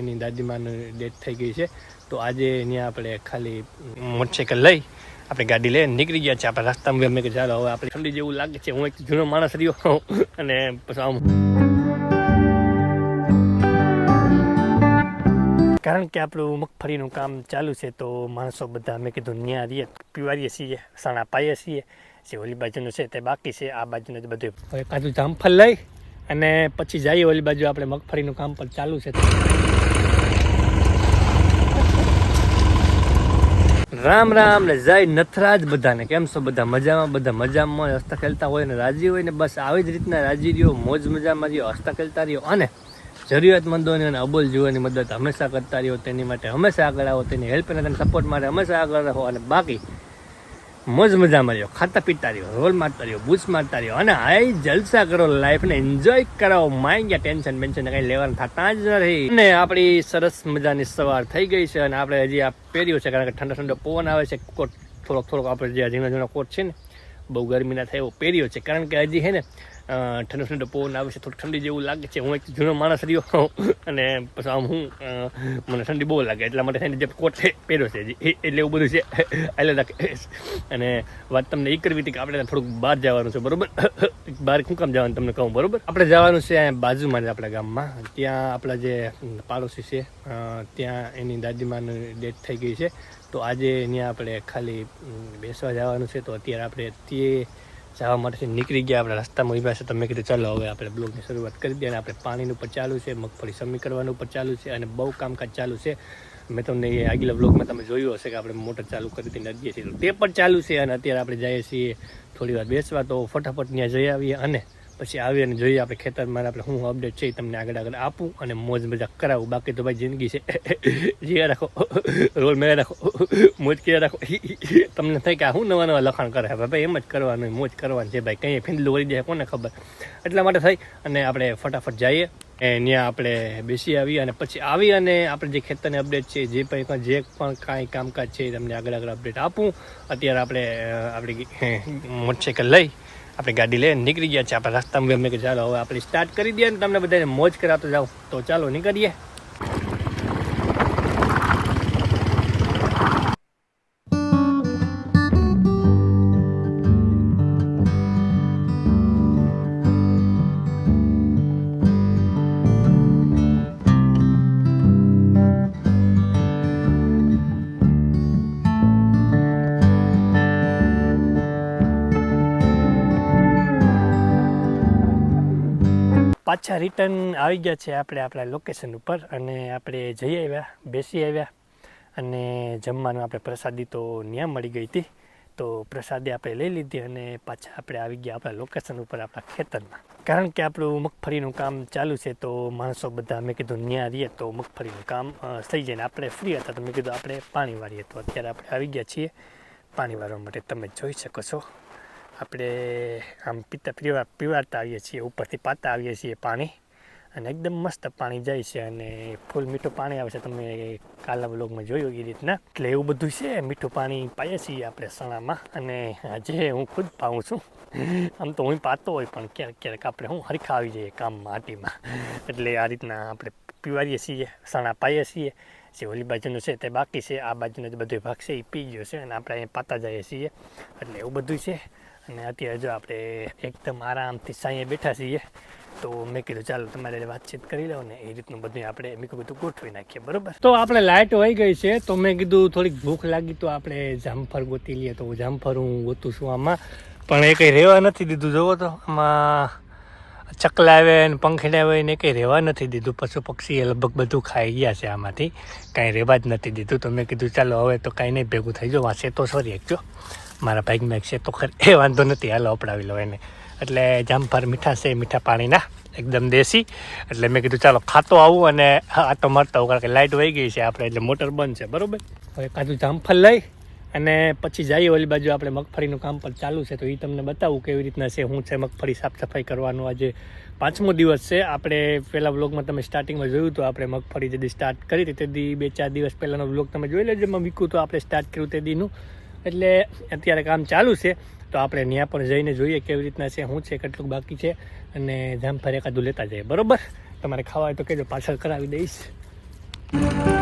એની દાદીમાની death થઈ ગઈ છે. તો આજે ત્યાં આપણે ખાલી મોટરસાઇકલ લઈ આપણે ગાડી લઈને નીકળી ગયા છે. આપણે રસ્તામાં મેં કે ચાલો હવે આપણે ઠંડી જેવું લાગે છે. હું એક જૂનો માણસ રહ્યો અને પછી આમ કારણ કે આપણું મગફળીનું કામ ચાલુ છે તો માણસો બધા મેં કીધું ત્યાં રહીએ પીવારીએ છીએ, સણા પાઈએ છીએ. જે ઓલી બાજુનું છે તે બાકી છે, આ બાજુનું બધું હવે કાજુ જામફળ લઈ અને પછી જઈએ ઓલી બાજુ. આપણે મગફળીનું કામ પણ ચાલુ છે. રામ રામ ને જય નથરાજ બધાને. કેમ છો બધા? મજામાં? બધા મજામાં હસતા ખેલતા હોય ને રાજી હોય ને બસ આવી જ રીતના રાજી રહ્યો, મોજ મજામાં રહ્યો, હસતા ખેલતા રહ્યો અને જરૂરિયાતમંદોને અને અબોલ જીવોની મદદ હંમેશા કરતા રહ્યો. તેની માટે હંમેશા આગળ આવો, તેની હેલ્પ અને તેના સપોર્ટ માટે હંમેશા આગળ રહો. અને બાકી મોજ મજામાં રહ્યો, ખાતા પીતા રહ્યો, રોલ મારતા રહ્યો, બૂચ મારતા રહ્યો અને હાઈ જલસા કરો, લાઈફને એન્જોય કરાવો. માઇન્ડ ગયા ટેન્શન બેન્શન કંઈ લેવાનું થતા જ નથી. અને આપણી સરસ મજાની સવાર થઈ ગઈ છે અને આપણે હજી આ પહેર્યું છે કારણ કે ઠંડો ઠંડો પવન આવે છે. કોટ થોડોક આપણે જે ઝીણા ઝીણા કોટ છે ને બહુ ગરમી ના થાય એવો પહેર્યો છે કારણ કે હજી છે ને ઠંડો ઠંડો પવન આવે છે, થોડું ઠંડી જેવું લાગે છે. હું એક જૂનો માણસ રહ્યો અને પછી આમ મને ઠંડી બહુ લાગે એટલા માટે થઈને જે કોટ પહેર્યો છે એટલે એવું બધું છે. એટલે અને વાત તમને એ કરવી હતી કે આપણે થોડુંક બહાર જવાનું છે, બરોબર? બહાર શું કામ જવાનું તમને કહું, બરોબર? આપણે જવાનું છે બાજુમાં જ આપણા ગામમાં. ત્યાં આપણા જે પાડોશી છે ત્યાં એની દાદીમાની ડેથ થઈ ગઈ છે. તો આજે ત્યાં આપણે ખાલી બેસવા જવાનું છે. તો અત્યારે આપણે તે જવા માટે નીકળી ગયા. આપણે રસ્તામાં ઉભા છે તો મેં કીધું ચાલો હવે આપણે બ્લોગની શરૂઆત કરી દઈએ. અને આપણે પાણીનું ઉપર ચાલુ છે, મગફળી સમી કરવાનું ઉપર ચાલુ છે અને બહુ કામકાજ ચાલુ છે. મેં તમને આગલા બ્લોગમાં તમે જોયું હશે કે આપણે મોટર ચાલુ કરી હતી નદીએ છીએ, તે પણ ચાલુ છે. અને અત્યારે આપણે જઈએ છીએ થોડી વાર બેસવા. તો ફટાફટ ત્યાં જઈ આવીએ અને પછી આવીએ અને જોઈએ આપણે ખેતરમાં આપણે શું અપડેટ છે એ તમને આગળ આપું અને મોજ મજા કરાવું. બાકી તો ભાઈ જિંદગી છે, જીયા રાખો, રોલ મેળા રાખો, મોજ કર્યા રાખો. તમને થાય કે આ શું નવા નવા લખાણ કરે ભાઈ, એમ જ કરવાનું, મોજ કરવાની છે ભાઈ. કંઈ ફીંદલું વળી જાય કોને ખબર. એટલા માટે થઈ અને આપણે ફટાફટ જઈએ ત્યાં આપણે બેસી આવીએ અને પછી આવી અને આપણે જે ખેતરની અપડેટ છે જે પણ કાંઈ કામકાજ છે તમને આગળ અપડેટ આપું. અત્યારે આપણે આપણી મોટરસાઇકલ લઈ આપણે ગાડી લઈને નીકળી ગયા છે. આપણે રસ્તામાં મેં કે ચાલો હવે આપણે સ્ટાર્ટ કરી દઈએ અને તમને બધાને મોજ કરાવતો જાઓ. તો ચાલો નીકળીએ. પાછા રિટર્ન આવી ગયા છે આપણે આપણા લોકેશન ઉપર અને આપણે જઈ આવ્યા, બેસી આવ્યા અને જમવાનું આપણે પ્રસાદી તો ત્યાં મળી ગઈ હતી. તો પ્રસાદી આપણે લઈ લીધી અને પાછા આપણે આવી ગયા આપણા લોકેશન ઉપર આપણા ખેતરમાં. કારણ કે આપણું મગફળીનું કામ ચાલુ છે તો માણસો બધા મેં કીધું ત્યાં રહીએ તો મગફળીનું કામ થઈ જાય ને આપણે ફ્રી હતા તો મેં કીધું આપણે પાણી વાળીએ. તો અત્યારે આપણે આવી ગયા છીએ પાણી વાળવા માટે. તમે જોઈ શકો છો આપણે આમ પીવારતા આવીએ છીએ, ઉપરથી પાતા આવીએ છીએ પાણી અને એકદમ મસ્ત પાણી જાય છે અને ફૂલ મીઠું પાણી આવે છે. તમે કાલના બ્લોગમાં જોયું એ રીતના. એટલે એવું બધું છે, મીઠું પાણી પાઈએ છીએ આપણે સણામાં અને આજે હું ખુદ પાઉં છું. આમ તો હું પાતો હોય પણ ક્યારેક આપણે હું હરખા આવી જઈએ કામમાં આટીમાં. એટલે આ રીતના આપણે પીવારીએ છીએ, સણા પાઈએ છીએ. જે ઓલી બાજુનું છે તે બાકી છે, આ બાજુનો બધો ભાગ છે એ પી ગયો છે અને આપણે અહીંયા પાતા જઈએ છીએ. એટલે એવું બધું છે. અને અત્યારે જો આપણે એકદમ આરામથી સાંયે બેઠા છીએ તો મેં કીધું ચાલો તમારે વાતચીત કરી લો ને એ રીતનું બધું આપણે મેં કીધું ગોઠવી નાખીએ, બરોબર? તો આપણે લાઇટ વહી ગઈ છે તો મેં કીધું થોડીક ભૂખ લાગી તો આપણે જામફળ ગોતી લઈએ. તો જામફળ હું ગોતું છું આમાં, પણ એ કંઈ રહેવા નથી દીધું. જોવો તો આમાં ચકલા આવે ને પંખીડા આવે ને એ કંઈ રહેવા નથી દીધું. પશુ પક્ષી લગભગ બધું ખાઈ ગયા છે, આમાંથી કાંઈ રહેવા જ નથી દીધું. તો મેં કીધું ચાલો હવે તો કાંઈ નહીં ભેગું થઈ જાઓ. વાંચે તો સોરી એકજો મારા ભાઈમાં છે તો ખરે એ વાંધો નથી, હાલો અપડાવી લો એને. એટલે જામફળ મીઠા છે, મીઠા પાણીના એકદમ દેશી. એટલે મેં કીધું ચાલો ખાતો આવું અને આટો મારતા આવું કારણ કે લાઇટ વહી ગઈ છે આપણે એટલે મોટર બંધ છે, બરાબર? હવે કાજુ જામફળ લઈ અને પછી જઈએ ઓલી બાજુ. આપણે મગફળીનું કામ પણ ચાલુ છે તો એ તમને બતાવું કેવી રીતના છે, શું છે. મગફળી સાફ સફાઈ કરવાનું આજે 5મો દિવસ છે. આપણે પહેલાં વ્લોગમાં તમે સ્ટાર્ટિંગમાં જોયું તો આપણે મગફળી જેથી સ્ટાર્ટ કરી હતી તેથી 2-4 દિવસ પહેલાંનો વ્લોગ તમે જોઈ લેજો. એમાં વીકું તો આપણે સ્ટાર્ટ કર્યું તે દીનું. એટલે અત્યારે કામ ચાલુ છે તો આપણે ત્યાં પણ જઈને જોઈએ કેવી રીતના છે, શું છે, કેટલું બાકી છે અને જામફળ એકાદું લેતા જઈએ, બરાબર? તમારે ખાવા હોય તો કહેજો, પાછળ કરાવી દઈશ. મળીએ.